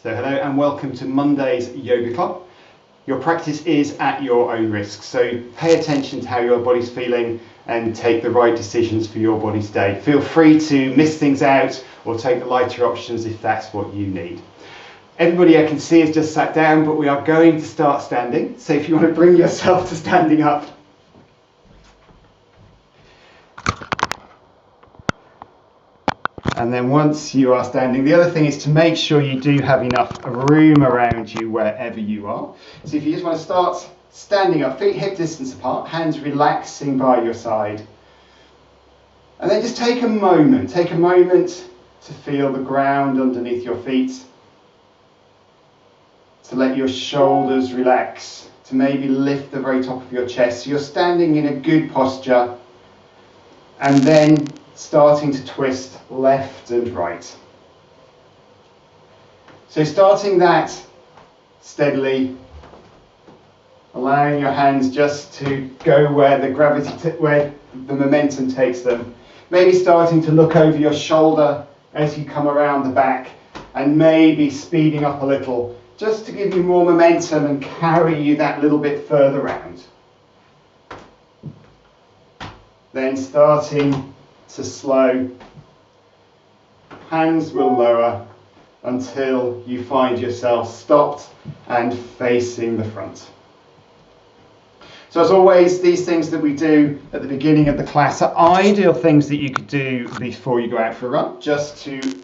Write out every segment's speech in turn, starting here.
So hello and welcome to Monday's Yoga Club. Your practice is at your own risk, so pay attention to how your body's feeling and take the right decisions for your body today. Feel free to miss things out or take the lighter options if that's what you need. Everybody I can see has just sat down, but we are going to start standing. So if you want to bring yourself to standing up. And then once you are standing, the other thing is to make sure you do have enough room around you wherever you are. So if you just want to start standing up, feet hip distance apart, hands relaxing by your side. And then just take a moment to feel the ground underneath your feet, to let your shoulders relax, to maybe lift the very top of your chest. So you're standing in a good posture, and then starting to twist left and right. So starting that steadily, allowing your hands just to go where the gravity, where the momentum takes them. Maybe starting to look over your shoulder as you come around the back, and maybe speeding up a little, just to give you more momentum and carry you that little bit further round. Then starting to slow, hands will lower until you find yourself stopped and facing the front. So as always, these things that we do at the beginning of the class are ideal things that you could do before you go out for a run,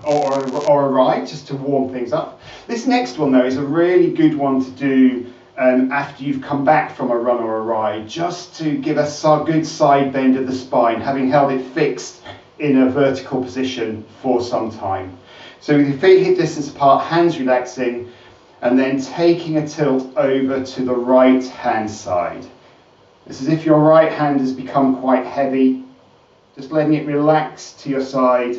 or a ride, just to warm things up. This next one though is a really good one to do after you've come back from a run or a ride, just to give a good side bend of the spine, having held it fixed in a vertical position for some time. So with your feet hip distance apart, hands relaxing, and then taking a tilt over to the right hand side. It's as if your right hand has become quite heavy, just letting it relax to your side,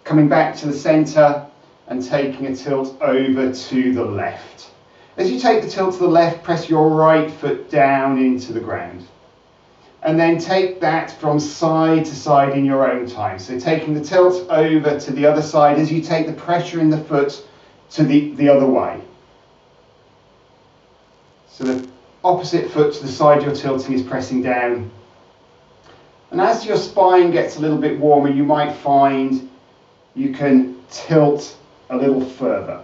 coming back to the center and taking a tilt over to the left. As you take the tilt to the left, press your right foot down into the ground. And then take that from side to side in your own time. So taking the tilt over to the other side as you take the pressure in the foot to the other way. So the opposite foot to the side you're tilting is pressing down. And as your spine gets a little bit warmer, you might find you can tilt a little further,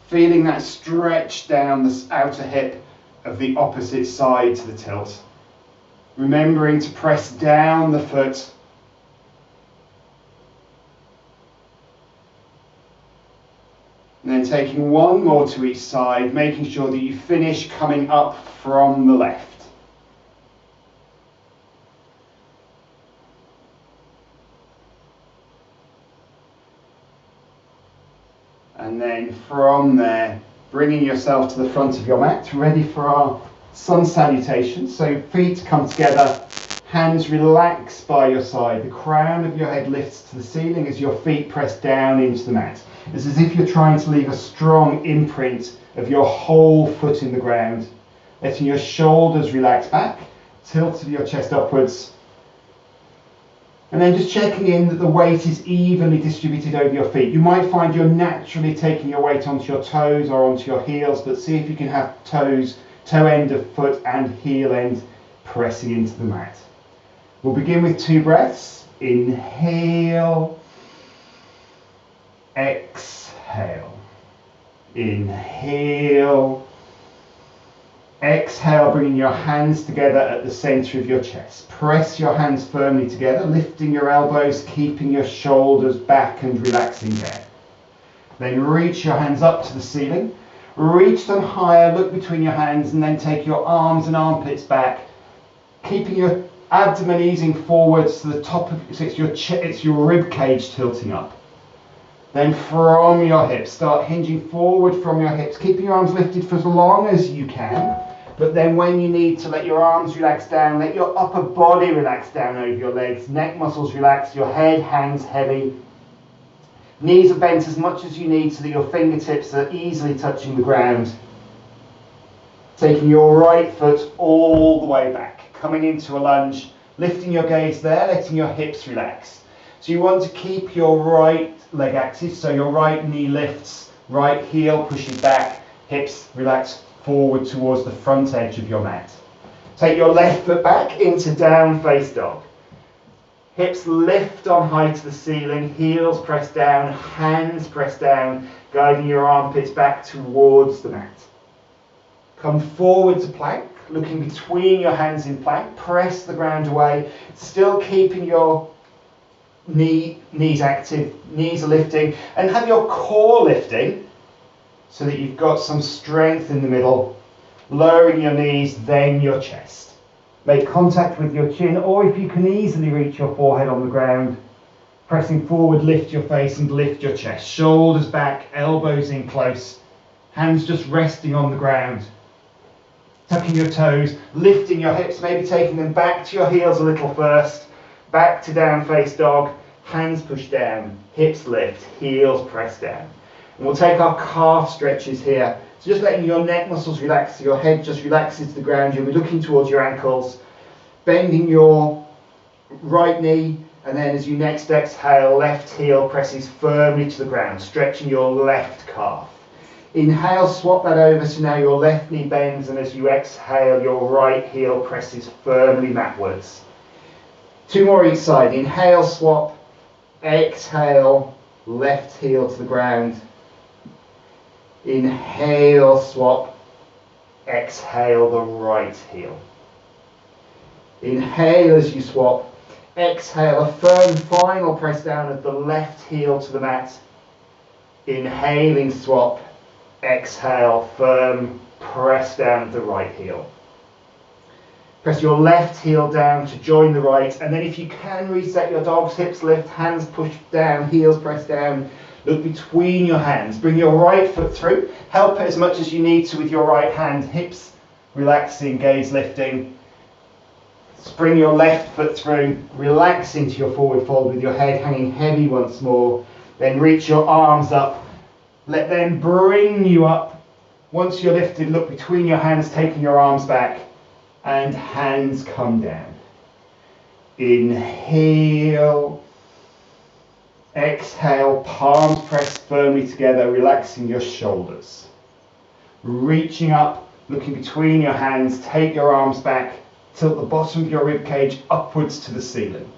feeling that stretch down the outer hip of the opposite side to the tilt. Remembering to press down the foot. And then taking one more to each side, making sure that you finish coming up from the left. And then from there, bringing yourself to the front of your mat, ready for our sun salutation. So feet come together, hands relax by your side. The crown of your head lifts to the ceiling as your feet press down into the mat. It's as if you're trying to leave a strong imprint of your whole foot in the ground. Letting your shoulders relax back, tilt of your chest upwards. And then just checking in that the weight is evenly distributed over your feet. You might find you're naturally taking your weight onto your toes or onto your heels, but see if you can have toe end of foot and heel end pressing into the mat. We'll begin with 2 breaths. Inhale, exhale. Inhale, exhale, bringing your hands together at the center of your chest. Press your hands firmly together, lifting your elbows, keeping your shoulders back and relaxing down. Then reach your hands up to the ceiling. Reach them higher, look between your hands, and then take your arms and armpits back, keeping your abdomen easing forwards to the top of, so it's your rib cage tilting up. Then from your hips, start hinging forward from your hips, keeping your arms lifted for as long as you can, but then when you need to let your arms relax down, let your upper body relax down over your legs, neck muscles relax, your head hangs heavy. Knees are bent as much as you need so that your fingertips are easily touching the ground. Taking your right foot all the way back, coming into a lunge, lifting your gaze there, letting your hips relax. So you want to keep your right leg active, so your right knee lifts, Right heel pushes back, hips relax forward towards the front edge of your mat. Take your left foot back into down face dog. Hips lift on high to the ceiling, heels press down, hands press down, guiding your armpits back towards the mat. Come forward to plank, looking between your hands in plank, press the ground away, still keeping your knees active, knees are lifting, and have your core lifting so that you've got some strength in the middle, lowering your knees, then your chest. Make contact with your chin, or if you can easily reach your forehead on the ground, pressing forward, lift your face and lift your chest. Shoulders back, elbows in close, hands just resting on the ground. Tucking your toes, lifting your hips, maybe taking them back to your heels a little first. Back to down face dog, hands push down, hips lift, heels press down. And we'll take our calf stretches here. So just letting your neck muscles relax, so your head just relaxes to the ground. You'll be looking towards your ankles, bending your right knee, and then as you next exhale, left heel presses firmly to the ground, stretching your left calf. Inhale, swap that over, so now your left knee bends, and as you exhale, your right heel presses firmly matwards. 2 more each side. Inhale, swap, exhale, left heel to the ground. Inhale, swap, exhale the right heel. Inhale as you swap, exhale a firm final press down of the left heel to the mat. Inhaling, swap, exhale, firm press down of the right heel. Press your left heel down to join the right, and then if you can reset your dogs, hips lift, hands push down, heels press down. Look between your hands, bring your right foot through, help it as much as you need to with your right hand, hips relaxing, gaze lifting. Bring your left foot through, relax into your forward fold with your head hanging heavy once more. Then reach your arms up, let them bring you up. Once you're lifted, look between your hands, taking your arms back, and hands come down. Inhale. Exhale, palms pressed firmly together, relaxing your shoulders. Reaching up, looking between your hands, take your arms back, tilt the bottom of your rib cage upwards to the ceiling.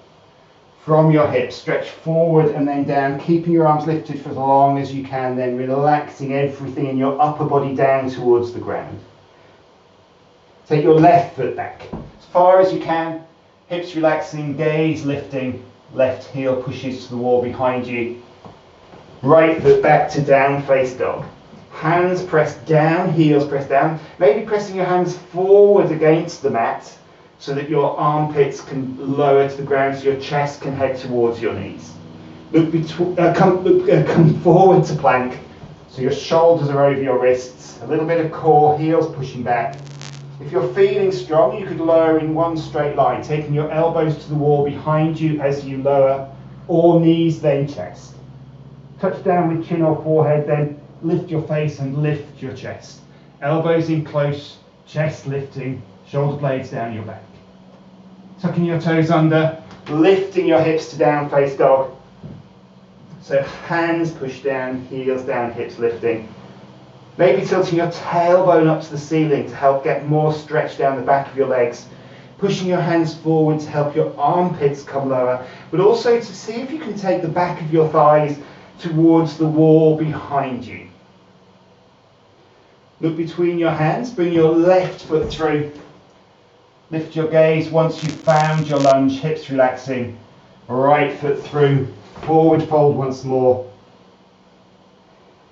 From your hips, stretch forward and then down, keeping your arms lifted for as long as you can, then relaxing everything in your upper body down towards the ground. Take your left foot back, as far as you can, hips relaxing, gaze lifting. Left heel pushes to the wall behind you. Right foot back to down face dog. Hands press down, heels press down. Maybe pressing your hands forward against the mat so that your armpits can lower to the ground, so your chest can head towards your knees. Come forward to plank, so your shoulders are over your wrists. A little bit of core, heels pushing back. If you're feeling strong, you could lower in one straight line, taking your elbows to the wall behind you as you lower, or knees then chest. Touch down with chin or forehead, then lift your face and lift your chest. Elbows in close, chest lifting, shoulder blades down your back. Tucking your toes under, lifting your hips to down face dog. So hands push down, heels down, hips lifting. Maybe tilting your tailbone up to the ceiling to help get more stretch down the back of your legs. Pushing your hands forward to help your armpits come lower, but also to see if you can take the back of your thighs towards the wall behind you. Look between your hands, bring your left foot through. Lift your gaze once you've found your lunge, hips relaxing. Right foot through, forward fold once more.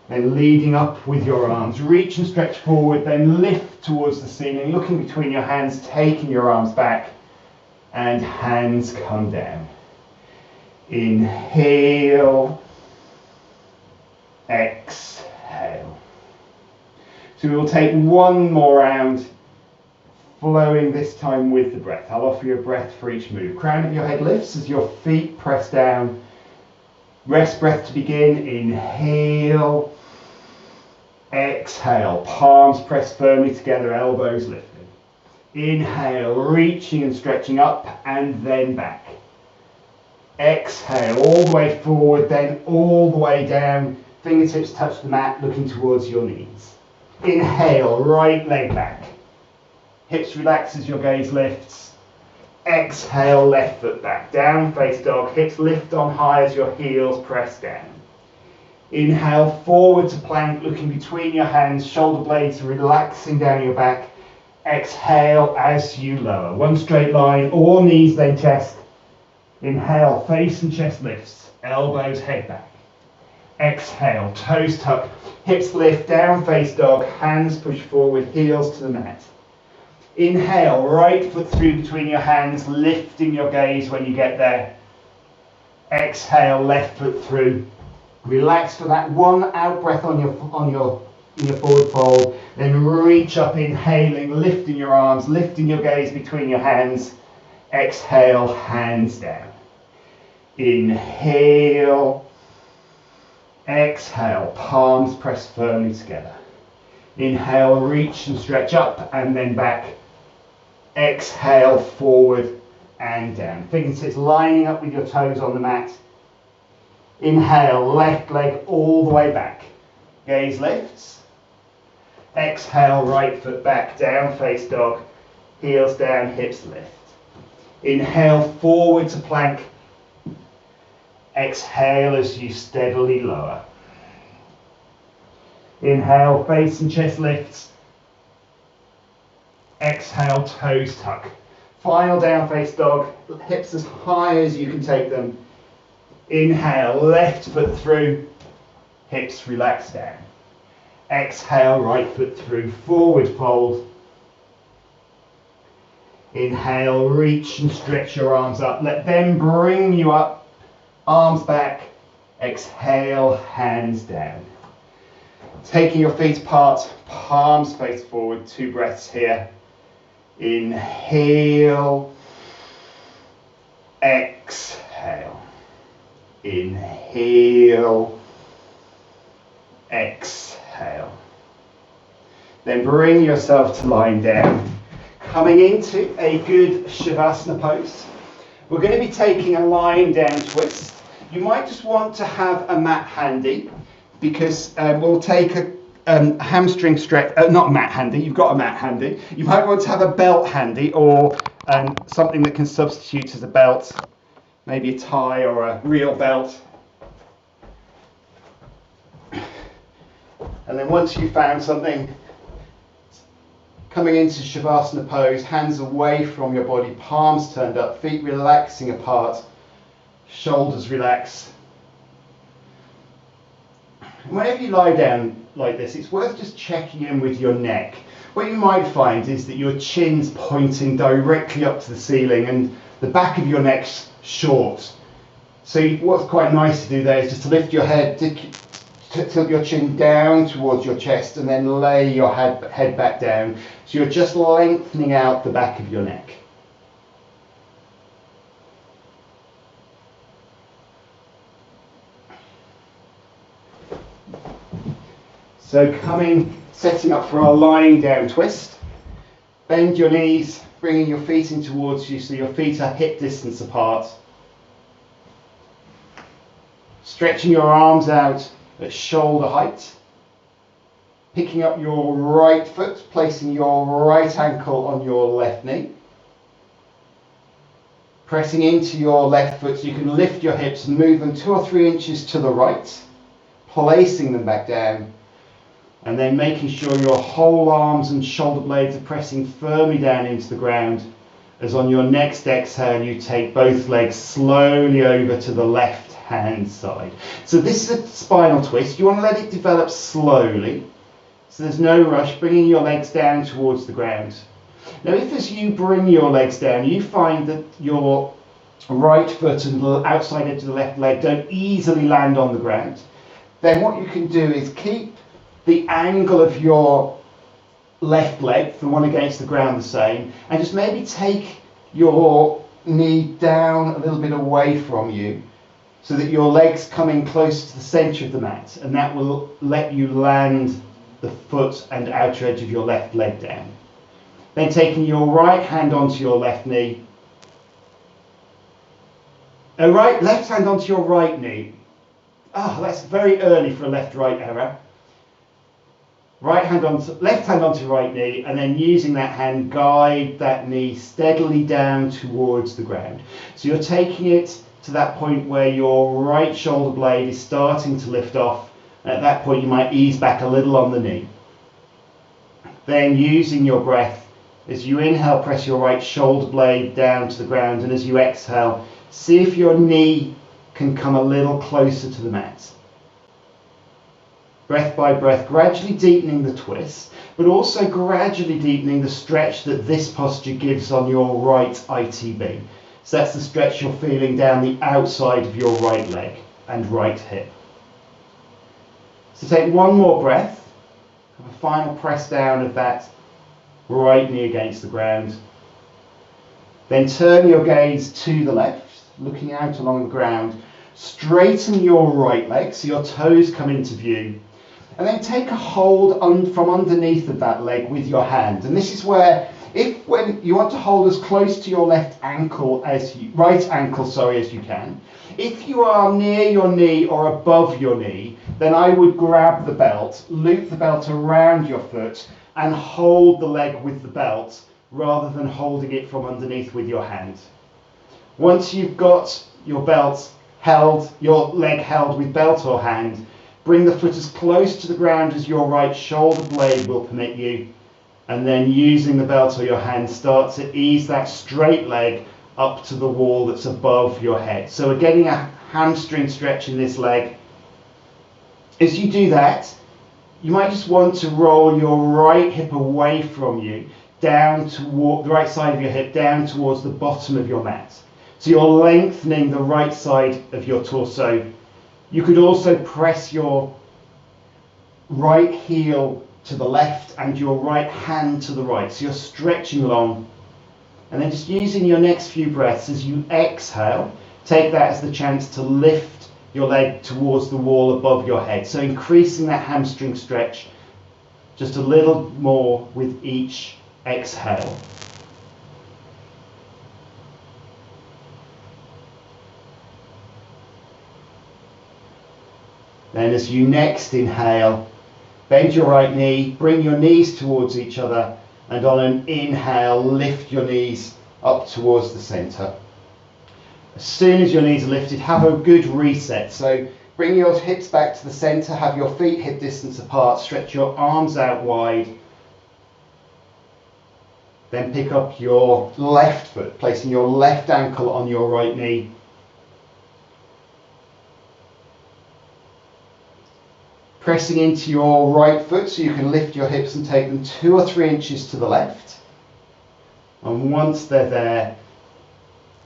Then leading up with your arms, reach and stretch forward, then lift towards the ceiling, looking between your hands, taking your arms back, and hands come down. Inhale, exhale. So we will take one more round, flowing this time with the breath. I'll offer you a breath for each move. Crown of your head lifts as your feet press down. Rest breath to begin. Inhale. Exhale. Palms pressed firmly together, elbows lifted. Inhale, reaching and stretching up and then back. Exhale, all the way forward, then all the way down, Fingertips touch the mat, looking towards your knees. Inhale, right leg back. Hips relax as your gaze lifts. Exhale, left foot back. Down face dog. Hips lift on high as your heels press down. Inhale, forward to plank, looking between your hands, shoulder blades relaxing down your back. Exhale as you lower. One straight line, all knees then chest. Inhale, face and chest lifts. Elbows head back. Exhale, toes tuck, hips lift, down face dog, hands push forward, heels to the mat. Inhale, right foot through between your hands, lifting your gaze when you get there. Exhale, left foot through. Relax for that one out breath in your forward fold. Then reach up, inhaling, lifting your arms, lifting your gaze between your hands. Exhale, hands down. Inhale. Exhale, palms press firmly together. Inhale, reach and stretch up and then back. Exhale, forward and down. Fingertips lining up with your toes on the mat. Inhale, left leg all the way back. Gaze lifts. Exhale, right foot back, down face dog. Heels down, hips lift. Inhale, forward to plank. Exhale as you steadily lower. Inhale, face and chest lifts. Exhale, toes tuck. Final down face dog, hips as high as you can take them. Inhale, left foot through, hips relax down. Exhale, right foot through, forward fold. Inhale, reach and stretch your arms up. Let them bring you up. Arms back, exhale, hands down. Taking your feet apart, palms face forward, 2 breaths here. Inhale, exhale. Inhale, exhale. Then bring yourself to lying down. Coming into a good Shavasana pose. We're going to be taking a lying down twist. You might just want to have a mat handy because we'll take a hamstring stretch, not a mat handy, you've got a mat handy. You might want to have a belt handy or something that can substitute as a belt, maybe a tie or a real belt. And then once you've found something, coming into Shavasana pose, hands away from your body, palms turned up, feet relaxing apart, shoulders relax. And whenever you lie down like this, it's worth just checking in with your neck. What you might find is that your chin's pointing directly up to the ceiling and the back of your neck's short. So what's quite nice to do there is just to lift your head, tilt your chin down towards your chest and then lay your head back down. So you're just lengthening out the back of your neck. So setting up for our lying down twist. Bend your knees, bringing your feet in towards you so your feet are hip distance apart. Stretching your arms out at shoulder height. Picking up your right foot, placing your right ankle on your left knee. Pressing into your left foot so you can lift your hips and move them 2 or 3 inches to the right. Placing them back down. And then making sure your whole arms and shoulder blades are pressing firmly down into the ground. As on your next exhale, you take both legs slowly over to the left hand side. So this is a spinal twist. You want to let it develop slowly. So there's no rush, bringing your legs down towards the ground. Now if as you bring your legs down, you find that your right foot and the outside edge of the left leg don't easily land on the ground, then what you can do is keep the angle of your left leg, the one against the ground, the same, and just maybe take your knee down a little bit away from you so that your leg's coming close to the centre of the mat, and that will let you land the foot and outer edge of your left leg down. Then taking your right hand onto your left knee, left hand onto your right knee, that's very early for a left-right error. Left hand onto right knee, and then using that hand, guide that knee steadily down towards the ground. So you're taking it to that point where your right shoulder blade is starting to lift off. At that point, you might ease back a little on the knee. Then using your breath, as you inhale, press your right shoulder blade down to the ground, and as you exhale, see if your knee can come a little closer to the mat. Breath by breath, gradually deepening the twist, but also gradually deepening the stretch that this posture gives on your right ITB. So that's the stretch you're feeling down the outside of your right leg and right hip. So take one more breath, have a final press down of that right knee against the ground. Then turn your gaze to the left, looking out along the ground. Straighten your right leg so your toes come into view. And then take a hold from underneath of that leg with your hand. And this is where, when you want to hold as close to your right ankle as you can. If you are near your knee or above your knee, then I would grab the belt, loop the belt around your foot, and hold the leg with the belt rather than holding it from underneath with your hand. Once you've got your leg held with belt or hand, bring the foot as close to the ground as your right shoulder blade will permit you, and then using the belt or your hand, start to ease that straight leg up to the wall that's above your head. So we're getting a hamstring stretch in this leg. As you do that, you might just want to roll your right hip away from you, down toward the right side of your hip, down towards the bottom of your mat. So you're lengthening the right side of your torso. You could also press your right heel to the left and your right hand to the right. So you're stretching along. And then just using your next few breaths as you exhale, take that as the chance to lift your leg towards the wall above your head. So increasing that hamstring stretch just a little more with each exhale. Then as you next inhale, bend your right knee, bring your knees towards each other, and on an inhale, lift your knees up towards the center. As soon as your knees are lifted, have a good reset. So bring your hips back to the center, have your feet hip distance apart, stretch your arms out wide. Then pick up your left foot, placing your left ankle on your right knee. Pressing into your right foot so you can lift your hips and take them 2 or 3 inches to the left. And once they're there,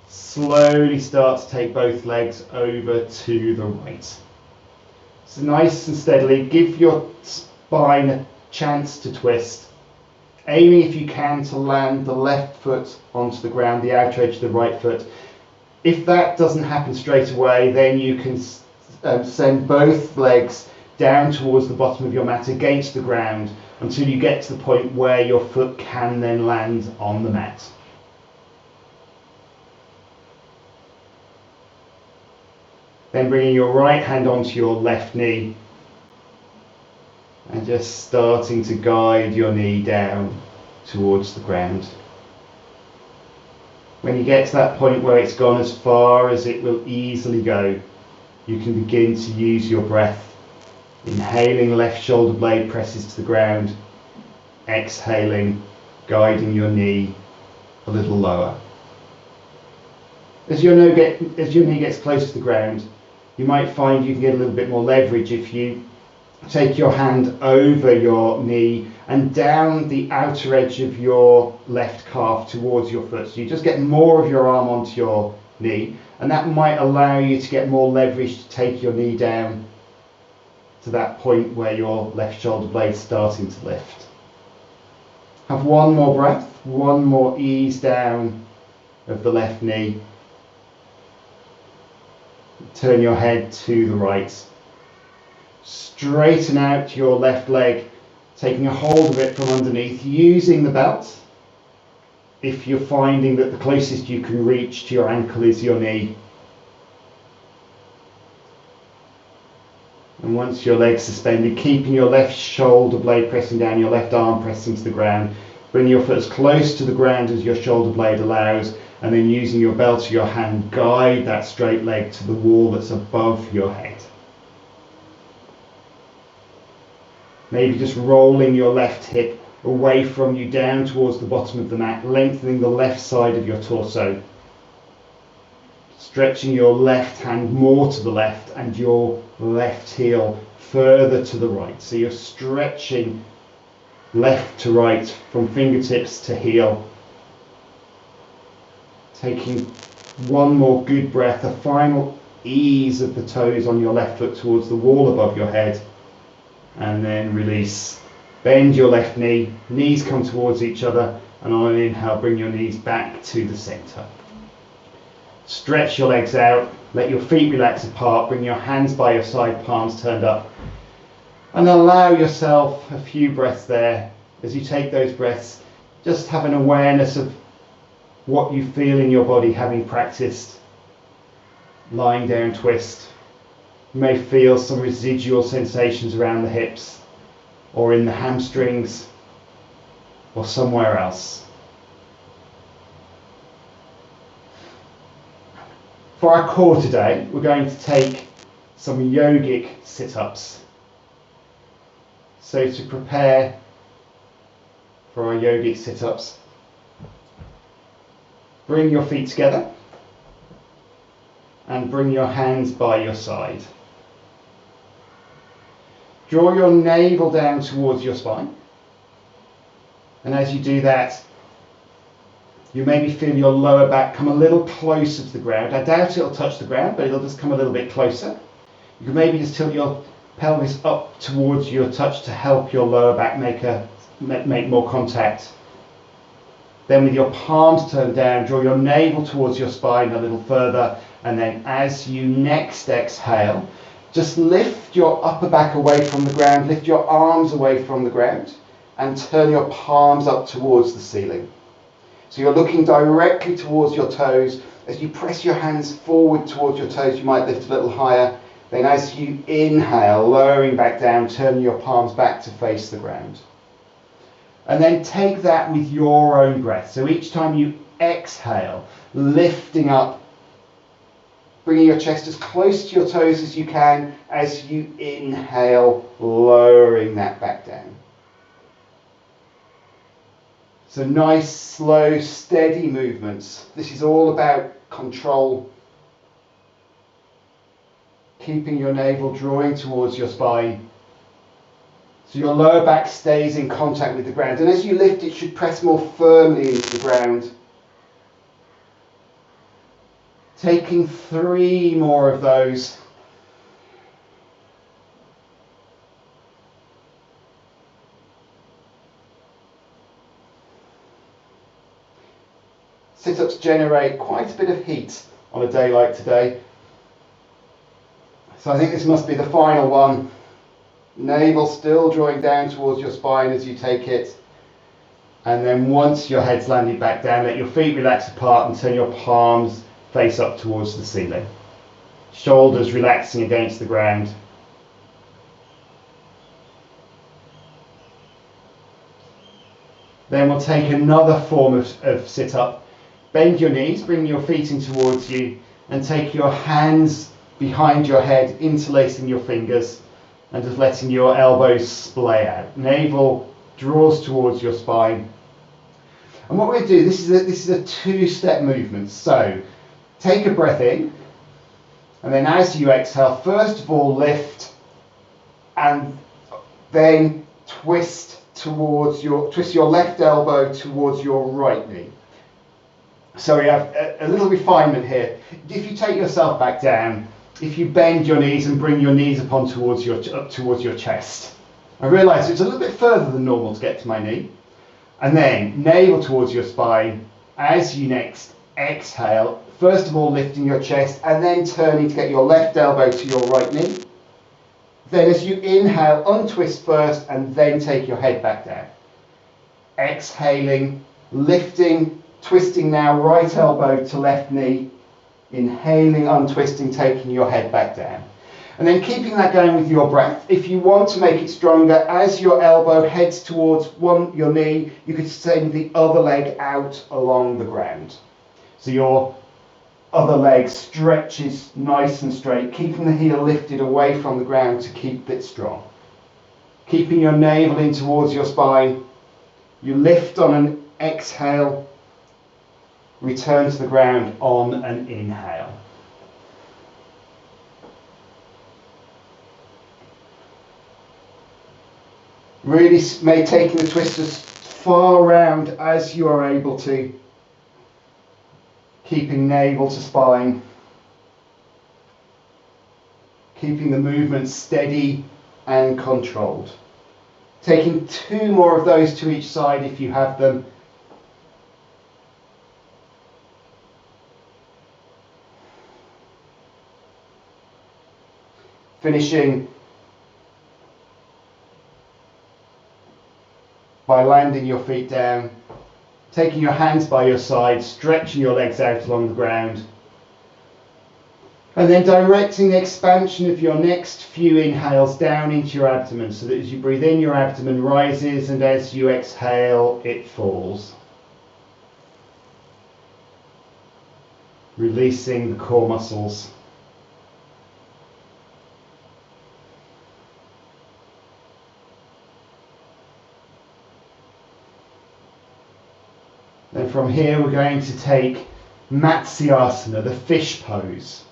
slowly start to take both legs over to the right. So nice and steadily, give your spine a chance to twist. Aiming if you can to land the left foot onto the ground, the outer edge of the right foot. If that doesn't happen straight away, then you can send both legs down towards the bottom of your mat against the ground until you get to the point where your foot can then land on the mat. Then bringing your right hand onto your left knee and just starting to guide your knee down towards the ground. When you get to that point where it's gone as far as it will easily go, you can begin to use your breath. Inhaling, left shoulder blade presses to the ground. Exhaling, guiding your knee a little lower. As your knee gets close to the ground, you might find you can get a little bit more leverage if you take your hand over your knee and down the outer edge of your left calf towards your foot. So you just get more of your arm onto your knee, and that might allow you to get more leverage to take your knee down to that point where your left shoulder blade is starting to lift. Have one more breath, one more ease down of the left knee. Turn your head to the right. Straighten out your left leg, taking a hold of it from underneath, using the belt. If you're finding that the closest you can reach to your ankle is your knee. And once your legs suspended, keeping your left shoulder blade pressing down, your left arm pressing to the ground. Bring your foot as close to the ground as your shoulder blade allows, and then using your belt of your hand, guide that straight leg to the wall that's above your head. Maybe just rolling your left hip away from you down towards the bottom of the mat, lengthening the left side of your torso. Stretching your left hand more to the left and your left heel further to the right. So you're stretching left to right from fingertips to heel. Taking one more good breath, a final ease of the toes on your left foot towards the wall above your head. And then release. Bend your left knee, knees come towards each other, and on an inhale bring your knees back to the center. Stretch your legs out, let your feet relax apart, bring your hands by your side, palms turned up, and allow yourself a few breaths there. As you take those breaths, just have an awareness of what you feel in your body having practiced lying down twist. You may feel some residual sensations around the hips or in the hamstrings or somewhere else. For our core today, we're going to take some yogic sit-ups. So to prepare for our yogic sit-ups, bring your feet together and bring your hands by your side. Draw your navel down towards your spine, and as you do that, you maybe feel your lower back come a little closer to the ground. I doubt it'll touch the ground, but it'll just come a little bit closer. You can maybe just tilt your pelvis up towards your touch to help your lower back make more contact. Then with your palms turned down, draw your navel towards your spine a little further, and then as you next exhale, just lift your upper back away from the ground, lift your arms away from the ground, and turn your palms up towards the ceiling. So you're looking directly towards your toes. As you press your hands forward towards your toes, you might lift a little higher. Then as you inhale, lowering back down, turning your palms back to face the ground. And then take that with your own breath. So each time you exhale, lifting up, bringing your chest as close to your toes as you can. As you inhale, lowering that back down. So nice, slow, steady movements. This is all about control. Keeping your navel drawing towards your spine. So your lower back stays in contact with the ground. And as you lift, it should press more firmly into the ground. Taking 3 more of those. Sit-ups generate quite a bit of heat on a day like today. So I think this must be the final one. Navel still drawing down towards your spine as you take it. And then once your head's landed back down, let your feet relax apart and turn your palms face up towards the ceiling. Shoulders relaxing against the ground. Then we'll take another form of sit-up. Bend your knees, bring your feet in towards you, and take your hands behind your head, interlacing your fingers, and just letting your elbows splay out. Navel draws towards your spine. And what we're going to do, this is a 2-step movement. So take a breath in, and then as you exhale, first of all lift, and then twist your left elbow towards your right knee. So we have a little refinement here. If you take yourself back down, if you bend your knees and bring your knees up towards your chest. I realise it's a little bit further than normal to get to my knee. And then navel towards your spine. As you next exhale, first of all lifting your chest and then turning to get your left elbow to your right knee. Then as you inhale, untwist first and then take your head back down. Exhaling, lifting, twisting now, right elbow to left knee. Inhaling, untwisting, taking your head back down. And then keeping that going with your breath. If you want to make it stronger, as your elbow heads towards your knee, you could send the other leg out along the ground. So your other leg stretches nice and straight, keeping the heel lifted away from the ground to keep it strong. Keeping your navel in towards your spine. You lift on an exhale, return to the ground on an inhale. Really taking the twist as far round as you are able to, keeping navel to spine, keeping the movement steady and controlled. Taking 2 more of those to each side if you have them. Finishing by landing your feet down, taking your hands by your side, stretching your legs out along the ground, and then directing the expansion of your next few inhales down into your abdomen, so that as you breathe in, your abdomen rises, and as you exhale, it falls. Releasing the core muscles. Then from here we're going to take Matsyasana, the fish pose.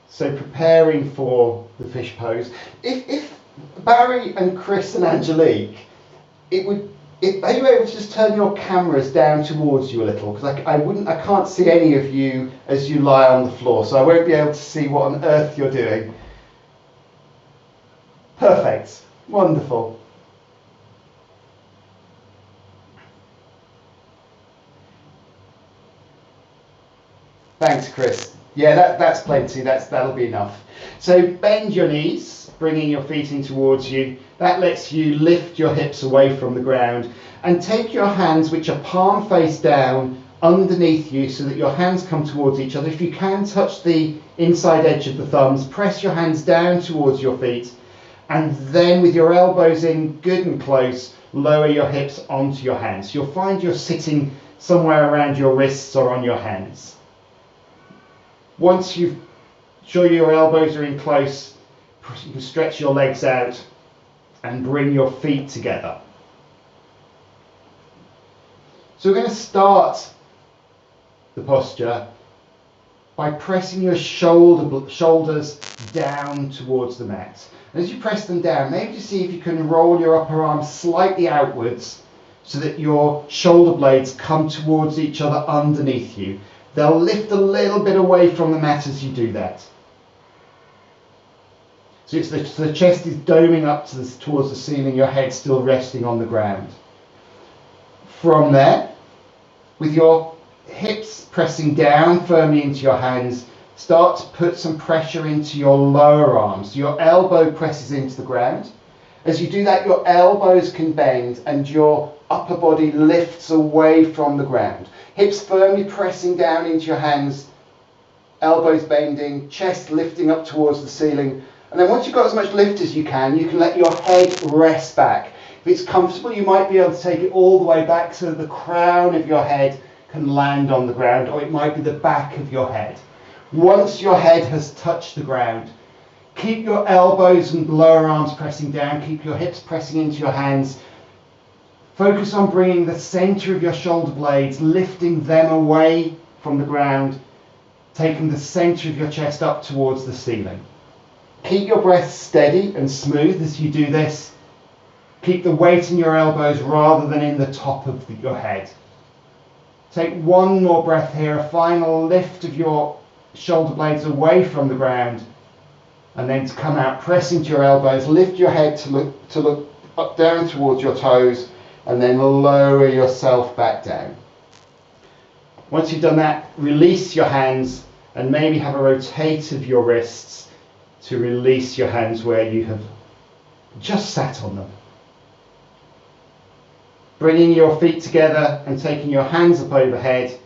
So preparing for the fish pose. If Barry and Chris and Angelique, are you able to just turn your cameras down towards you a little? Because I can't see any of you as you lie on the floor, so I won't be able to see what on earth you're doing. Perfect. Wonderful. Thanks, Chris. Yeah, that's plenty. That'll be enough. So bend your knees, bringing your feet in towards you. That lets you lift your hips away from the ground, and take your hands, which are palm face down, underneath you, so that your hands come towards each other. If you can, touch the inside edge of the thumbs. Press your hands down towards your feet, and then with your elbows in good and close, lower your hips onto your hands. You'll find you're sitting somewhere around your wrists or on your hands. Once you've sure your elbows are in close, you can stretch your legs out and bring your feet together. So we're going to start the posture by pressing your shoulders down towards the mat. And as you press them down, maybe to see if you can roll your upper arms slightly outwards so that your shoulder blades come towards each other underneath you. They'll lift a little bit away from the mat as you do that. So the chest is doming up towards the ceiling, your head still resting on the ground. From there, with your hips pressing down firmly into your hands, start to put some pressure into your lower arms. Your elbow presses into the ground. As you do that, your elbows can bend and your upper body lifts away from the ground. Hips firmly pressing down into your hands, elbows bending, chest lifting up towards the ceiling. And then once you've got as much lift as you can let your head rest back. If it's comfortable, you might be able to take it all the way back so the crown of your head can land on the ground, or it might be the back of your head. Once your head has touched the ground, keep your elbows and lower arms pressing down, keep your hips pressing into your hands. Focus on bringing the center of your shoulder blades, lifting them away from the ground, taking the center of your chest up towards the ceiling. Keep your breath steady and smooth as you do this. Keep the weight in your elbows rather than in the top of your head. Take one more breath here, a final lift of your shoulder blades away from the ground, and then to come out, press into your elbows, lift your head to look up down towards your toes, and then lower yourself back down. Once you've done that, release your hands and maybe have a rotate of your wrists to release your hands where you have just sat on them. Bringing your feet together and taking your hands up overhead,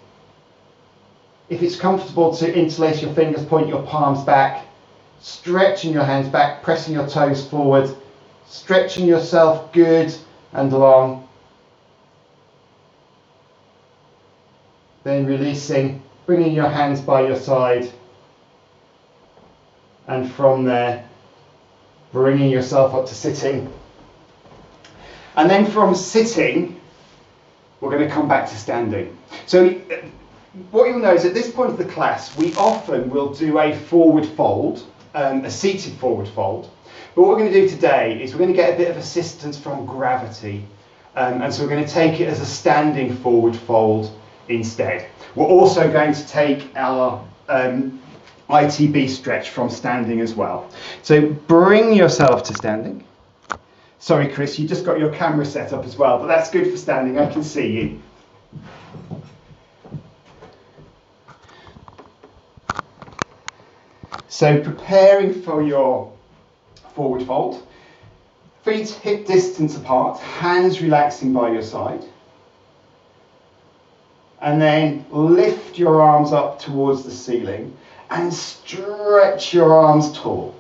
If it's comfortable to interlace your fingers, point your palms back, stretching your hands back, pressing your toes forward, stretching yourself good and long. Then releasing, bringing your hands by your side. And from there, bringing yourself up to sitting. And then from sitting, we're going to come back to standing. So what you'll know is at this point of the class, we often will do a forward fold, a seated forward fold. But what we're going to do today is we're going to get a bit of assistance from gravity. And so we're going to take it as a standing forward fold instead. We're also going to take our ITB stretch from standing as well. So bring yourself to standing. Sorry, Chris, you just got your camera set up as well, but that's good for standing. I can see you. So preparing for your forward fold, feet hip distance apart, hands relaxing by your side. And then lift your arms up towards the ceiling and stretch your arms tall.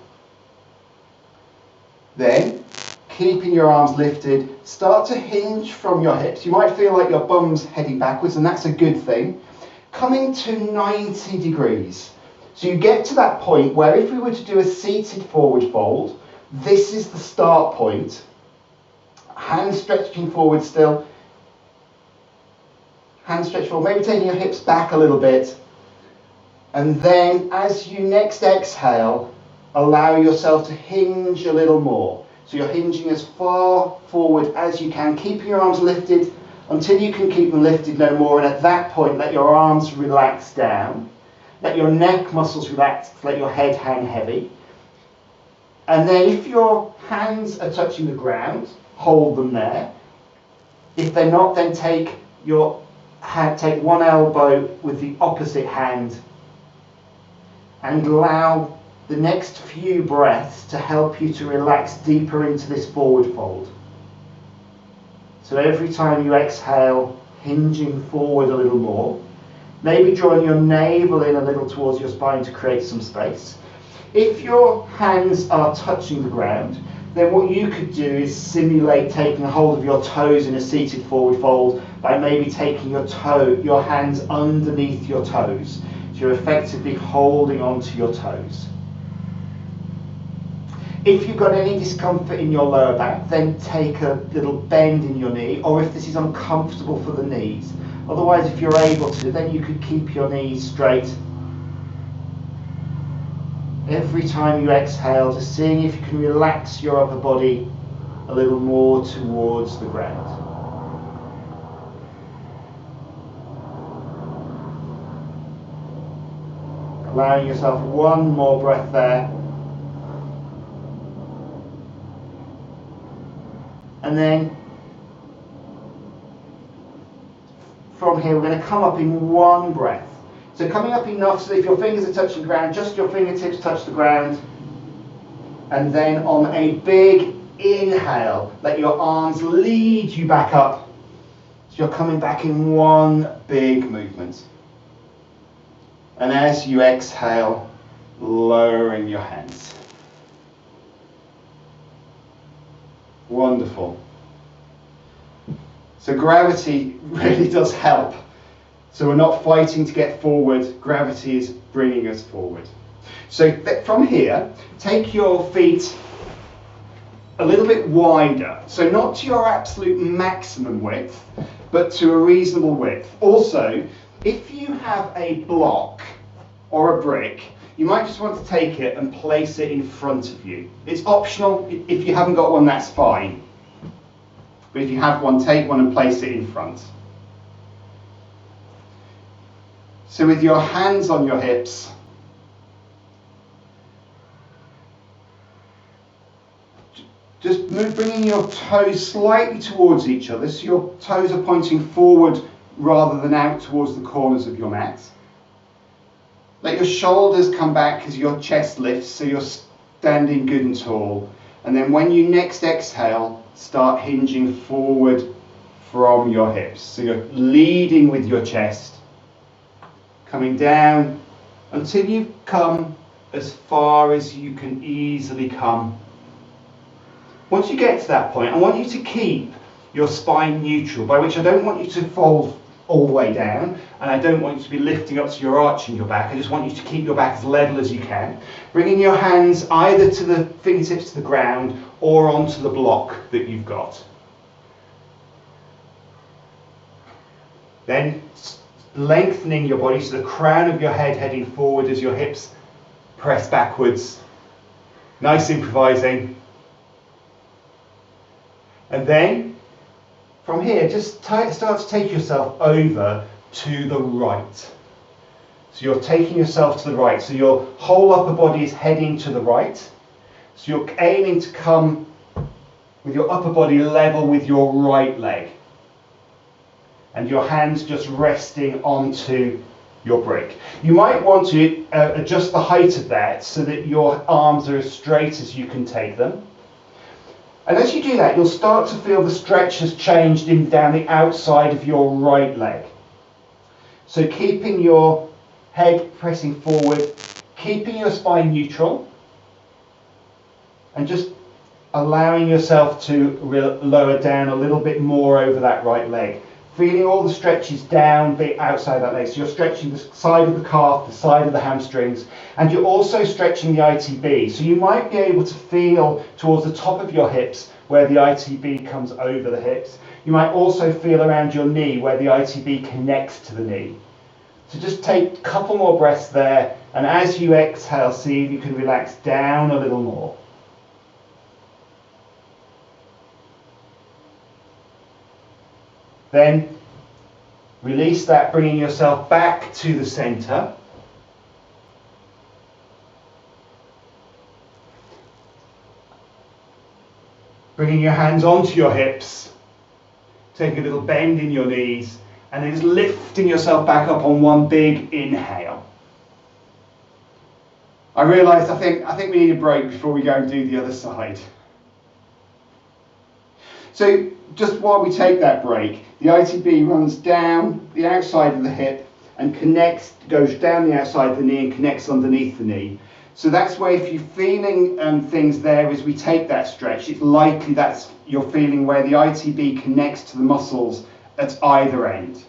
Then, keeping your arms lifted, start to hinge from your hips. You might feel like your bum's heading backwards, and that's a good thing. Coming to 90 degrees. So you get to that point where if we were to do a seated forward fold, this is the start point. Hands stretching forward still. Hands stretch forward, maybe taking your hips back a little bit. And then as you next exhale, allow yourself to hinge a little more. So you're hinging as far forward as you can, keeping your arms lifted until you can keep them lifted no more. And at that point, let your arms relax down. Let your neck muscles relax, let your head hang heavy. And then if your hands are touching the ground, hold them there. If they're not, then take one elbow with the opposite hand and allow the next few breaths to help you to relax deeper into this forward fold. So every time you exhale, hinging forward a little more, maybe drawing your navel in a little towards your spine to create some space. If your hands are touching the ground, then what you could do is simulate taking a hold of your toes in a seated forward fold by maybe taking your hands underneath your toes. So you're effectively holding onto your toes. If you've got any discomfort in your lower back, then take a little bend in your knee, or if this is uncomfortable for the knees. Otherwise, if you're able to, then you could keep your knees straight. Every time you exhale, just seeing if you can relax your upper body a little more towards the ground. Allowing yourself one more breath there. And then from here, we're going to come up in one breath. So coming up enough so that if your fingers are touching the ground, just your fingertips touch the ground. And then on a big inhale, let your arms lead you back up. So you're coming back in one big movement. And as you exhale, lowering your hands. Wonderful. So gravity really does help. So we're not fighting to get forward, gravity is bringing us forward. So from here, take your feet a little bit wider. So not to your absolute maximum width, but to a reasonable width. Also, if you have a block or a brick, you might just want to take it and place it in front of you. It's optional. If you haven't got one, that's fine. But if you have one, take one and place it in front. So with your hands on your hips, just bringing your toes slightly towards each other, so your toes are pointing forward rather than out towards the corners of your mat. Let your shoulders come back as your chest lifts, so you're standing good and tall. And then when you next exhale, start hinging forward from your hips. So you're leading with your chest, coming down until you've come as far as you can easily come. Once you get to that point, I want you to keep your spine neutral, by which I don't want you to fold all the way down, and I don't want you to be lifting up to your arch in your back. I just want you to keep your back as level as you can, bringing your hands either to the fingertips to the ground or onto the block that you've got. Then lengthening your body so the crown of your head heading forward as your hips press backwards. Nice improvising. And then from here, just start to take yourself over to the right. So you're taking yourself to the right. So your whole upper body is heading to the right. So you're aiming to come with your upper body level with your right leg. And your hands just resting onto your brick. You might want to adjust the height of that so that your arms are as straight as you can take them. And as you do that, you'll start to feel the stretch has changed down the outside of your right leg. So keeping your head pressing forward, keeping your spine neutral, and just allowing yourself to lower down a little bit more over that right leg. Feeling all the stretches down the outside of that leg. So you're stretching the side of the calf, the side of the hamstrings, and you're also stretching the ITB. So you might be able to feel towards the top of your hips where the ITB comes over the hips. You might also feel around your knee where the ITB connects to the knee. So just take a couple more breaths there, and as you exhale, see if you can relax down a little more. Then release that, bringing yourself back to the center. Bringing your hands onto your hips, taking a little bend in your knees, and then just lifting yourself back up on one big inhale. I realised I think we need a break before we go and do the other side. So just while we take that break, the ITB runs down the outside of the hip and goes down the outside of the knee and connects underneath the knee. So that's where, if you're feeling things there as we take that stretch, it's likely that's you're feeling where the ITB connects to the muscles at either end.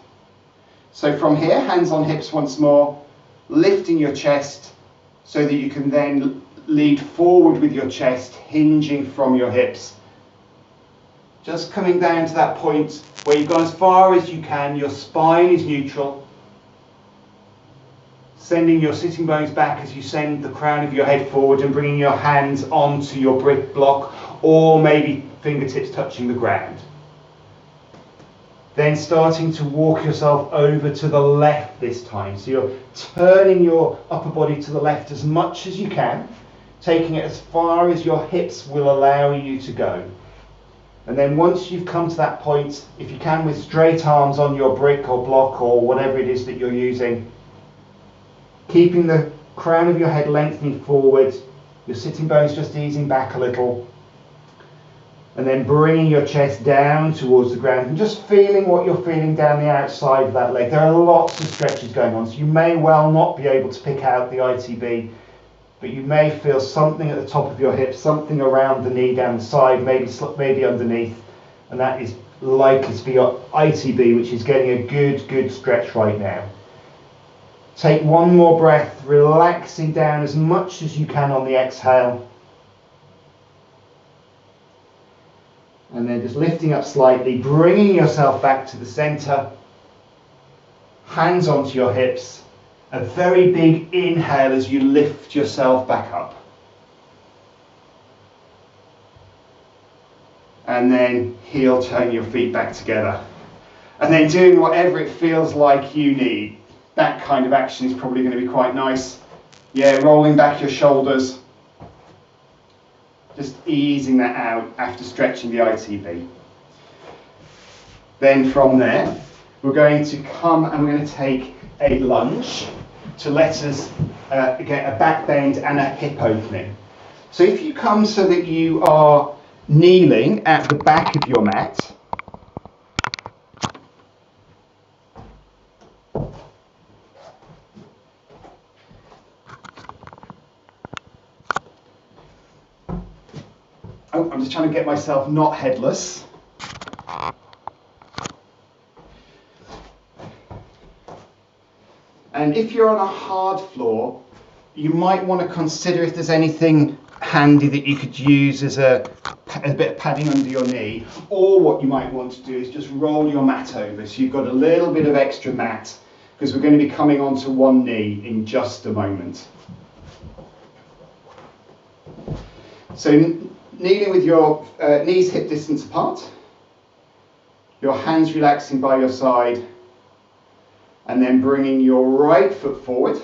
So from here, hands on hips once more, lifting your chest so that you can then lead forward with your chest, hinging from your hips. Just coming down to that point where you've gone as far as you can, your spine is neutral. Sending your sitting bones back as you send the crown of your head forward and bringing your hands onto your brick block, or maybe fingertips touching the ground. Then starting to walk yourself over to the left this time. So you're turning your upper body to the left as much as you can, taking it as far as your hips will allow you to go. And then once you've come to that point, if you can, with straight arms on your brick or block or whatever it is that you're using, keeping the crown of your head lengthening forward, your sitting bones just easing back a little, and then bringing your chest down towards the ground and just feeling what you're feeling down the outside of that leg. There are lots of stretches going on, so you may well not be able to pick out the ITB, but you may feel something at the top of your hip, something around the knee down the side, maybe underneath, and that is likely to be your ITB, which is getting a good stretch right now. Take one more breath, relaxing down as much as you can on the exhale. And then just lifting up slightly, bringing yourself back to the center, hands onto your hips. A very big inhale as you lift yourself back up. And then heel turn your feet back together. And then doing whatever it feels like you need. That kind of action is probably going to be quite nice. Yeah, rolling back your shoulders. Just easing that out after stretching the ITB. Then from there, we're going to come and we're going to take a lunge to let us get a back bend and a hip opening. So if you come so that you are kneeling at the back of your mat, Oh, I'm just trying to get myself not headless. And if you're on a hard floor, you might want to consider if there's anything handy that you could use as a bit of padding under your knee, or what you might want to do is just roll your mat over so you've got a little bit of extra mat, because we're going to be coming onto one knee in just a moment. So kneeling with your knees hip distance apart, your hands relaxing by your side, and then bringing your right foot forward.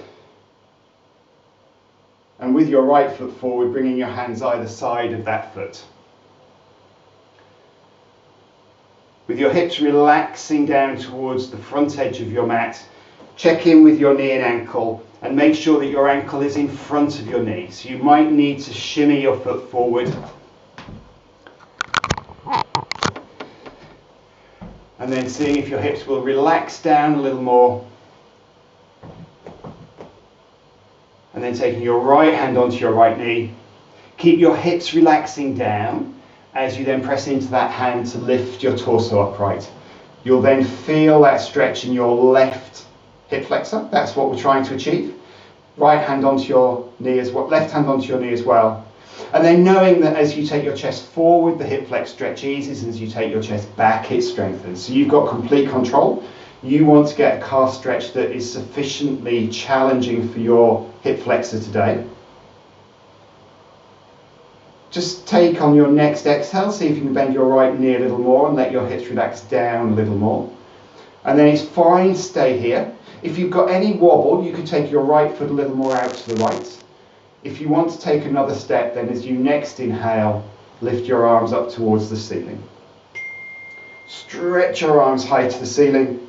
And with your right foot forward, bringing your hands either side of that foot. With your hips relaxing down towards the front edge of your mat, check in with your knee and ankle and make sure that your ankle is in front of your knee. So you might need to shimmy your foot forward. And then seeing if your hips will relax down a little more. And then taking your right hand onto your right knee. Keep your hips relaxing down as you then press into that hand to lift your torso upright. You'll then feel that stretch in your left hip flexor. That's what we're trying to achieve. Right hand onto your knee as well, left hand onto your knee as well. And then knowing that as you take your chest forward, the hip flex stretch eases, and as you take your chest back, it strengthens. So you've got complete control. You want to get a calf stretch that is sufficiently challenging for your hip flexor today. Just take on your next exhale, see if you can bend your right knee a little more and let your hips relax down a little more. And then it's fine, stay here. If you've got any wobble, you could take your right foot a little more out to the right. If you want to take another step, then as you next inhale, lift your arms up towards the ceiling. Stretch your arms high to the ceiling.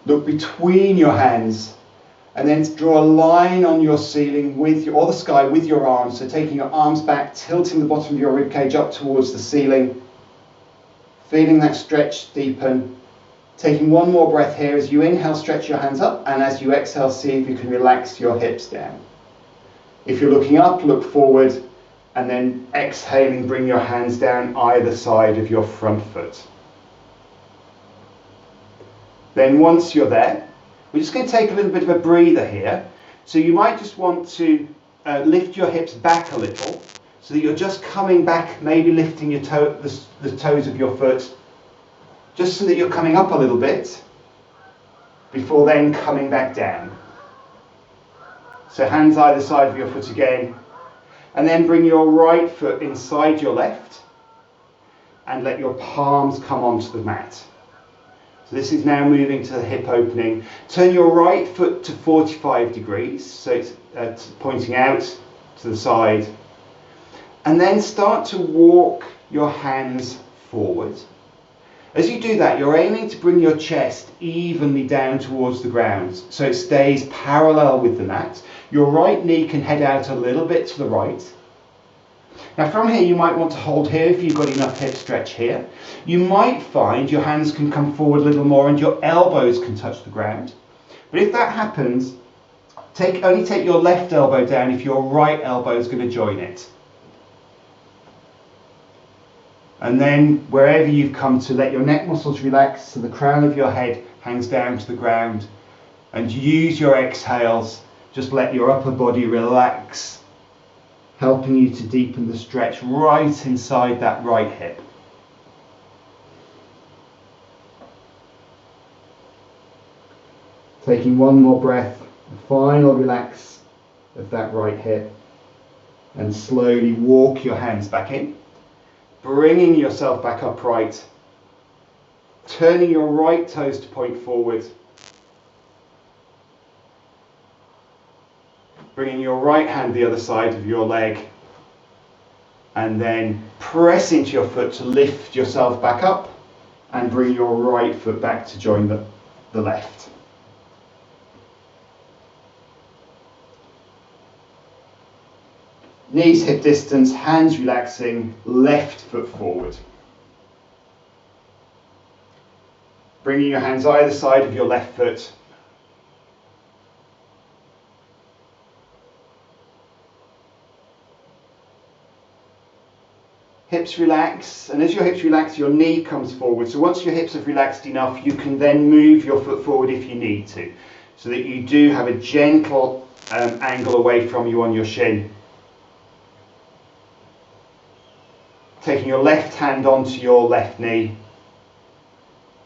Look between your hands and then draw a line on your ceiling or the sky with your arms. So taking your arms back, tilting the bottom of your ribcage up towards the ceiling. Feeling that stretch deepen. Taking one more breath here. As you inhale, stretch your hands up, and as you exhale, see if you can relax your hips down. If you're looking up, look forward, and then exhaling, bring your hands down either side of your front foot. Then once you're there, we're just going to take a little bit of a breather here. So you might just want to lift your hips back a little, so that you're just coming back, maybe lifting your the toes of your foot, just so that you're coming up a little bit, before then coming back down. So hands either side of your foot again, and then bring your right foot inside your left, and let your palms come onto the mat. So this is now moving to the hip opening. Turn your right foot to 45 degrees, so it's pointing out to the side. And then start to walk your hands forward. As you do that, you're aiming to bring your chest evenly down towards the ground, so it stays parallel with the mat. Your right knee can head out a little bit to the right. Now from here you might want to hold here if you've got enough hip stretch here. You might find your hands can come forward a little more and your elbows can touch the ground. But if that happens, only take your left elbow down if your right elbow is going to join it. And then wherever you've come to, let your neck muscles relax so the crown of your head hangs down to the ground. And use your exhales, just let your upper body relax, helping you to deepen the stretch right inside that right hip. Taking one more breath, a final relax of that right hip, and slowly walk your hands back in, bringing yourself back upright, turning your right toes to point forward, bringing your right hand the other side of your leg, and then press into your foot to lift yourself back up and bring your right foot back to join the left. Knees hip distance, hands relaxing, left foot forward. Bringing your hands either side of your left foot. hips relax, and as your hips relax, your knee comes forward. So once your hips have relaxed enough, you can then move your foot forward if you need to, so that you do have a gentle angle away from you on your shin. Taking your left hand onto your left knee.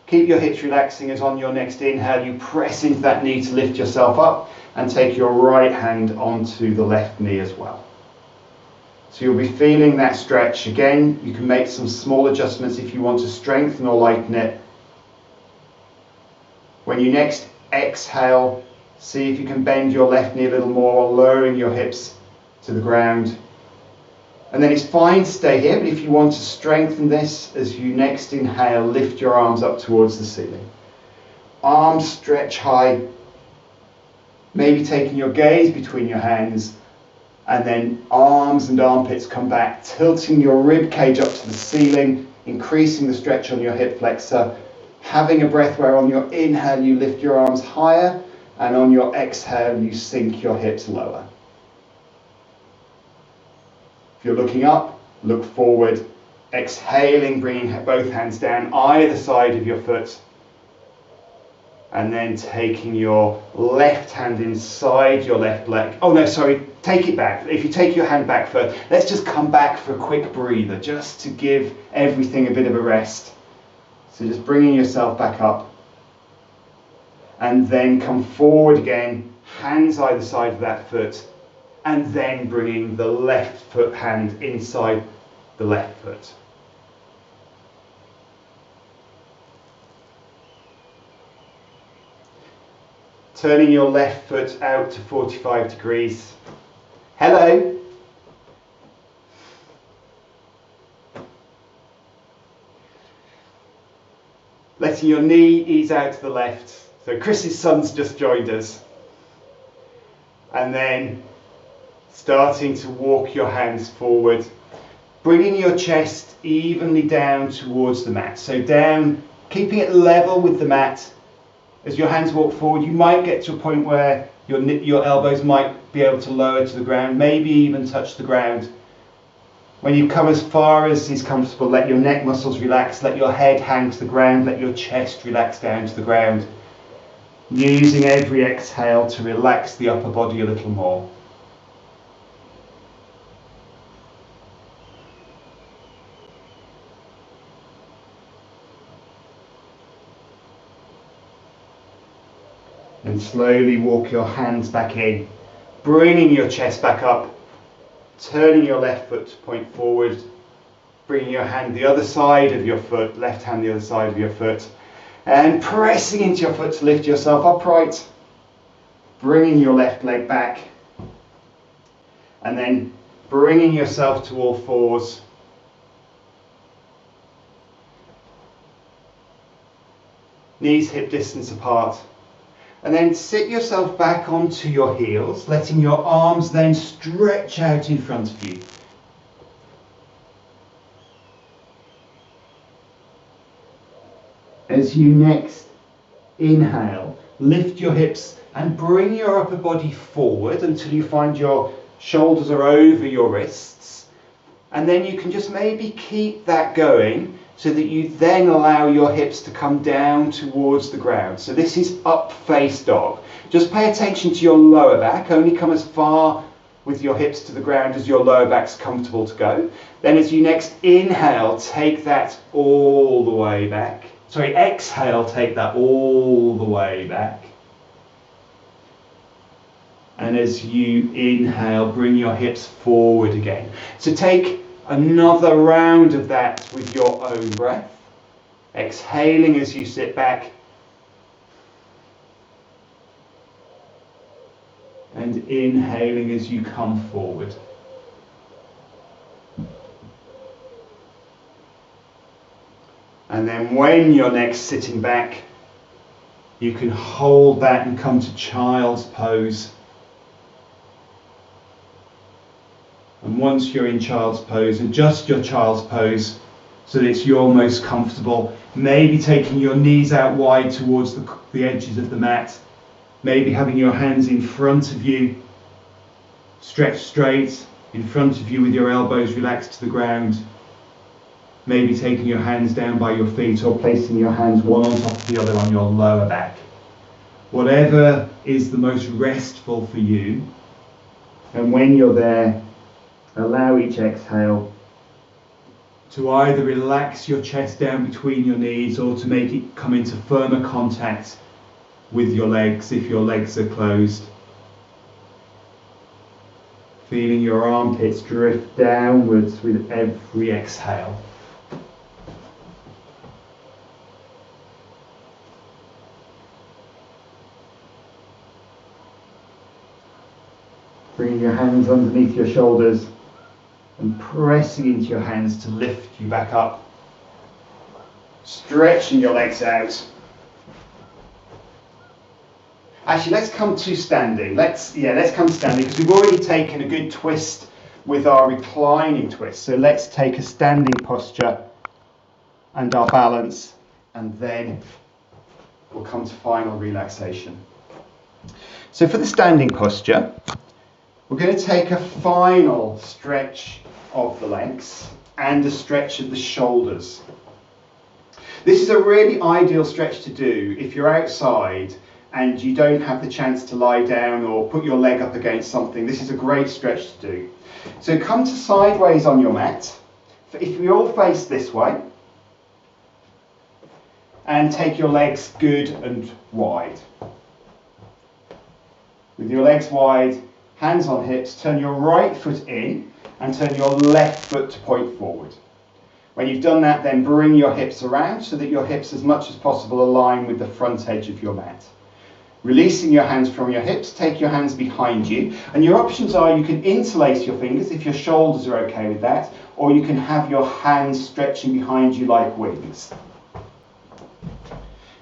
Keep your hips relaxing as on your next inhale you press into that knee to lift yourself up, and take your right hand onto the left knee as well. So you'll be feeling that stretch. Again, you can make some small adjustments if you want to strengthen or lighten it. When you next exhale, see if you can bend your left knee a little more, lowering your hips to the ground. And then it's fine to stay here, but if you want to strengthen this, as you next inhale, lift your arms up towards the ceiling. Arms stretch high, maybe taking your gaze between your hands, and then arms and armpits come back, tilting your rib cage up to the ceiling, increasing the stretch on your hip flexor, having a breath where on your inhale you lift your arms higher, and on your exhale you sink your hips lower. If you're looking up, look forward. Exhaling, bringing both hands down either side of your foot. And then taking your left hand inside your left leg. Oh no, sorry, take it back. If you take your hand back first, let's just come back for a quick breather, just to give everything a bit of a rest. So just bringing yourself back up. And then come forward again, hands either side of that foot. And then bringing the left foot hand inside the left foot. Turning your left foot out to 45 degrees. Hello. Letting your knee ease out to the left. So Chris's son's just joined us. And then starting to walk your hands forward, bringing your chest evenly down towards the mat. So down, keeping it level with the mat. As your hands walk forward, you might get to a point where your elbows might be able to lower to the ground, maybe even touch the ground. When you come as far as is comfortable, let your neck muscles relax, let your head hang to the ground, let your chest relax down to the ground. Using every exhale to relax the upper body a little more. And slowly walk your hands back in, bringing your chest back up, turning your left foot to point forward, bringing your hand the other side of your foot, left hand the other side of your foot, and pressing into your foot to lift yourself upright, bringing your left leg back, and then bringing yourself to all fours. Knees hip distance apart. And then sit yourself back onto your heels, letting your arms then stretch out in front of you. As you next inhale, lift your hips and bring your upper body forward until you find your shoulders are over your wrists. And then you can just maybe keep that going, so that you then allow your hips to come down towards the ground. So this is up face dog. Just pay attention to your lower back. Only come as far with your hips to the ground as your lower back's comfortable to go. Then as you next inhale, take that all the way back. Sorry, exhale, take that all the way back. And as you inhale, bring your hips forward again. So take another round of that with your own breath. Exhaling as you sit back. And inhaling as you come forward. And then when you're next sitting back, you can hold that and come to child's pose. And once you're in child's pose, adjust your child's pose so that it's your most comfortable. Maybe taking your knees out wide towards the edges of the mat. Maybe having your hands in front of you, stretched straight in front of you with your elbows relaxed to the ground. maybe taking your hands down by your feet or placing your hands one on top of the other on your lower back. Whatever is the most restful for you. And when you're there, allow each exhale to either relax your chest down between your knees or to make it come into firmer contact with your legs if your legs are closed. Feeling your armpits drift downwards with every exhale. Bringing your hands underneath your shoulders and pressing into your hands to lift you back up. Stretching your legs out. Actually, let's come to standing. Let's come to standing because we've already taken a good twist with our reclining twist. So let's take a standing posture and our balance, and then we'll come to final relaxation. So for the standing posture, we're going to take a final stretch of the legs and a stretch of the shoulders. This is a really ideal stretch to do if you're outside and you don't have the chance to lie down or put your leg up against something. This is a great stretch to do. So come to sideways on your mat. If we all face this way, and take your legs good and wide. With your legs wide, hands on hips, turn your right foot in and turn your left foot to point forward. When you've done that, then bring your hips around so that your hips as much as possible align with the front edge of your mat. Releasing your hands from your hips, take your hands behind you, and your options are you can interlace your fingers if your shoulders are okay with that, or you can have your hands stretching behind you like wings.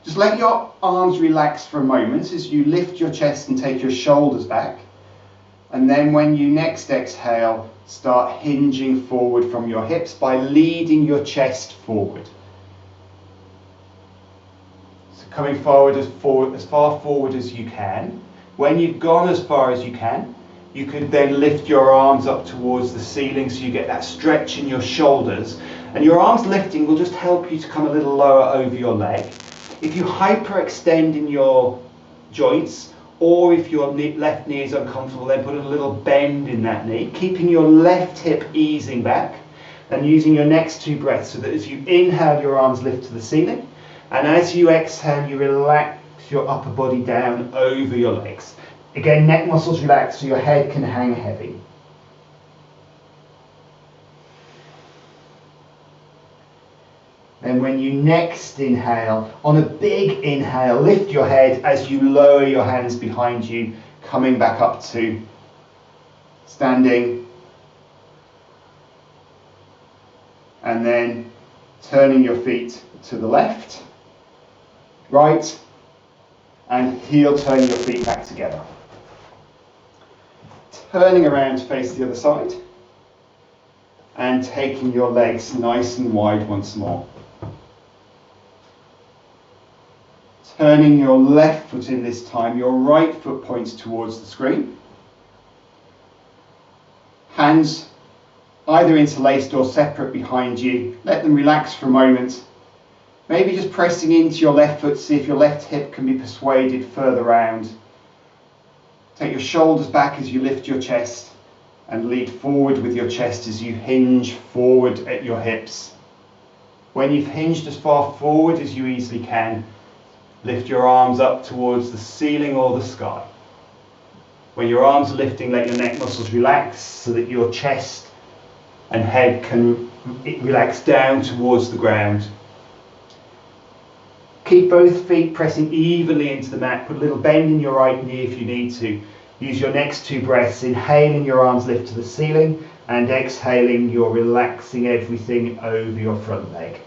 Just let your arms relax for a moment as you lift your chest and take your shoulders back. And then when you next exhale, start hinging forward from your hips by leading your chest forward. So coming forward as far forward as you can. When you've gone as far as you can, you could then lift your arms up towards the ceiling so you get that stretch in your shoulders. And your arms lifting will just help you to come a little lower over your leg. If you hyperextend in your joints, or if your left knee is uncomfortable, then put a little bend in that knee, keeping your left hip easing back and using your next two breaths so that as you inhale, your arms lift to the ceiling, and as you exhale, you relax your upper body down over your legs. Again, neck muscles relax so your head can hang heavy. And when you next inhale, on a big inhale, lift your head as you lower your hands behind you, coming back up to standing. And then turning your feet to the left, right, and heel turning your feet back together. Turning around to face the other side, and taking your legs nice and wide once more. Turning your left foot in this time, your right foot points towards the screen. Hands either interlaced or separate behind you. Let them relax for a moment. Maybe just pressing into your left foot, see if your left hip can be persuaded further round. Take your shoulders back as you lift your chest and lead forward with your chest as you hinge forward at your hips. When you've hinged as far forward as you easily can, lift your arms up towards the ceiling or the sky. When your arms are lifting, let your neck muscles relax so that your chest and head can relax down towards the ground. Keep both feet pressing evenly into the mat. Put a little bend in your right knee if you need to. Use your next two breaths, inhaling your arms lift to the ceiling and exhaling, you're relaxing everything over your front leg.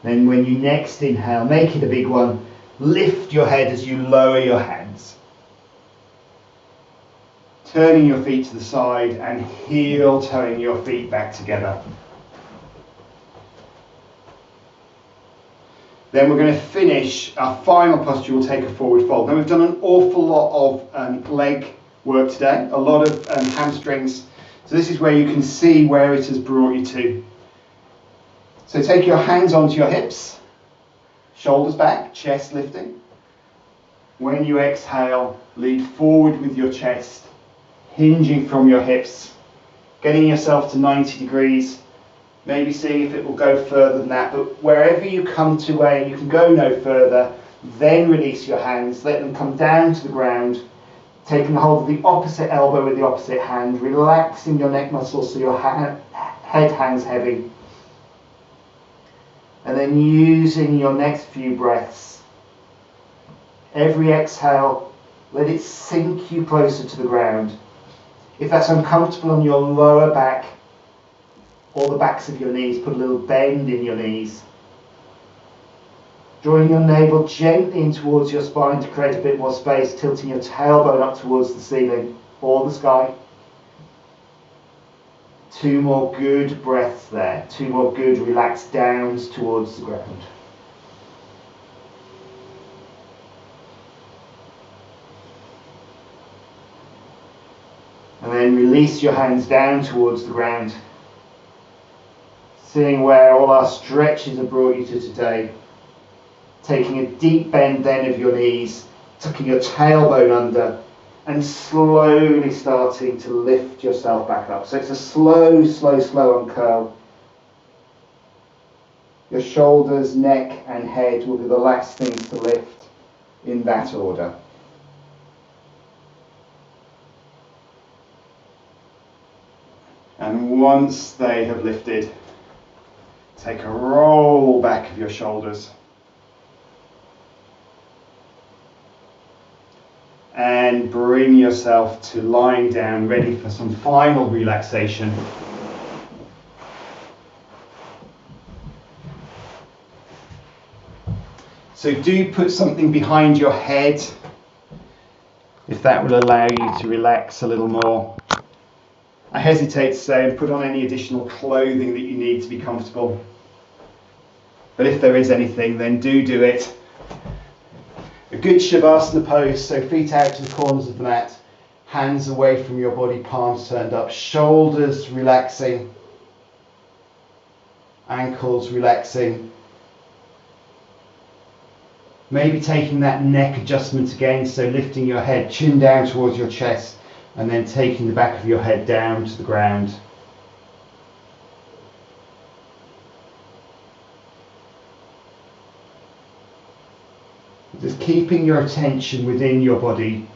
Then when you next inhale, make it a big one, lift your head as you lower your hands. Turning your feet to the side and heel toeing your feet back together. Then we're going to finish our final posture, we'll take a forward fold. Now we've done an awful lot of leg work today, a lot of hamstrings. So this is where you can see where it has brought you to. So take your hands onto your hips, shoulders back, chest lifting. When you exhale, lead forward with your chest, hinging from your hips, getting yourself to 90 degrees, maybe seeing if it will go further than that, but wherever you come to where you can go no further, then release your hands, let them come down to the ground, taking hold of the opposite elbow with the opposite hand, relaxing your neck muscles so your head hangs heavy. And then using your next few breaths, every exhale, let it sink you closer to the ground. If that's uncomfortable on your lower back or the backs of your knees, put a little bend in your knees. Drawing your navel gently in towards your spine to create a bit more space, tilting your tailbone up towards the ceiling or the sky. 2 more good breaths there, 2 more good relaxed downs towards the ground. And then release your hands down towards the ground, seeing where all our stretches have brought you to today. Taking a deep bend then of your knees, tucking your tailbone under, and slowly starting to lift yourself back up. So it's a slow, slow, slow uncurl. Your shoulders, neck and head will be the last things to lift in that order. And once they have lifted, take a roll back of your shoulders. And bring yourself to lying down, ready for some final relaxation. So do put something behind your head, if that will allow you to relax a little more. I hesitate to say and put on any additional clothing that you need to be comfortable. But if there is anything, then do it. A good Shavasana pose, so feet out to the corners of the mat, hands away from your body, palms turned up, shoulders relaxing, ankles relaxing. Maybe taking that neck adjustment again, so lifting your head, chin down towards your chest, and then taking the back of your head down to the ground. Just keeping your attention within your body.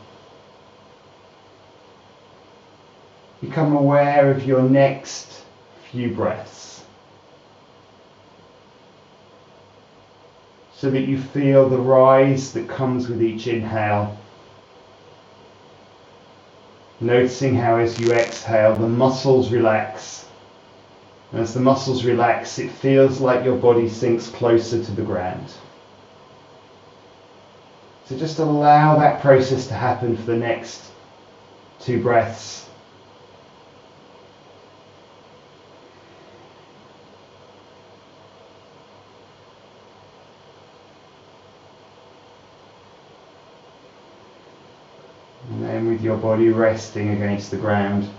Become aware of your next few breaths, so that you feel the rise that comes with each inhale. Noticing how as you exhale the muscles relax. And as the muscles relax, it feels like your body sinks closer to the ground. So just allow that process to happen for the next 2 breaths. And then with your body resting against the ground,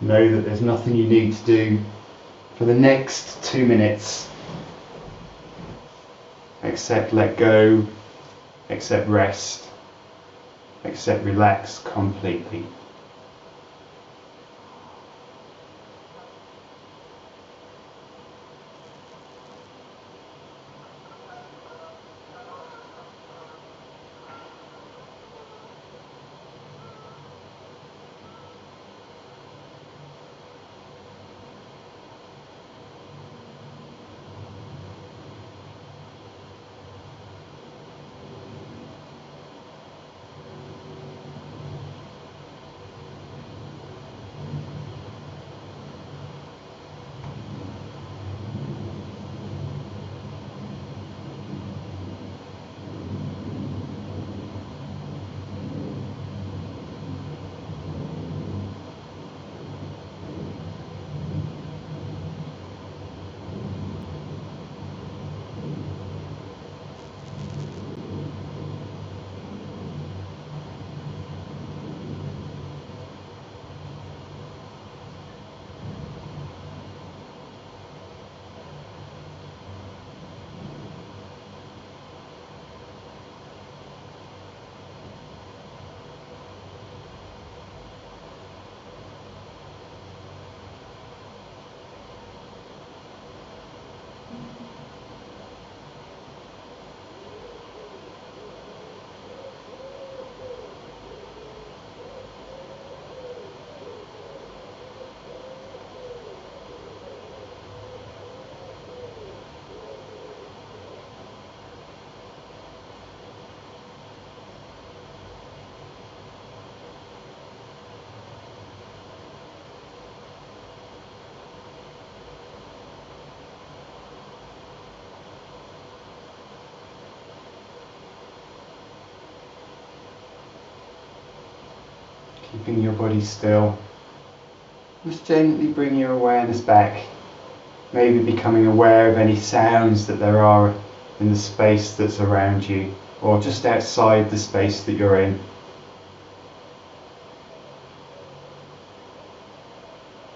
know that there's nothing you need to do for the next 2 minutes except let go, except rest, except relax completely. Keeping your body still. Just gently bring your awareness back. Maybe becoming aware of any sounds that there are in the space that's around you, or just outside the space that you're in.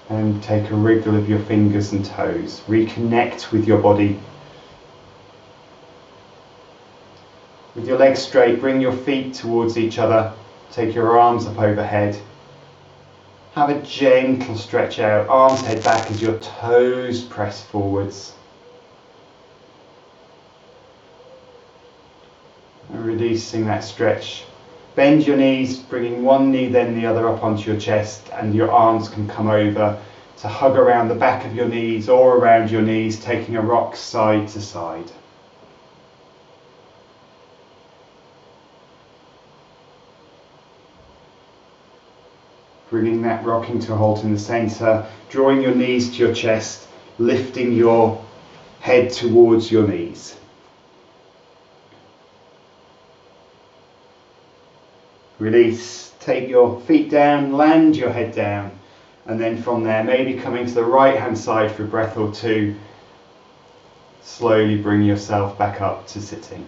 And take a wriggle of your fingers and toes. Reconnect with your body. With your legs straight, bring your feet towards each other. Take your arms up overhead. Have a gentle stretch out, arms head back as your toes press forwards. And releasing that stretch. Bend your knees, bringing one knee then the other up onto your chest, and your arms can come over to hug around the back of your knees or around your knees, taking a rock side to side. Bringing that rocking to a halt in the centre, drawing your knees to your chest, lifting your head towards your knees. Release, take your feet down, land your head down, and then from there, maybe coming to the right hand side for a breath or two, slowly bring yourself back up to sitting.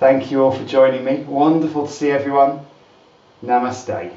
Thank you all for joining me. Wonderful to see everyone. Namaste.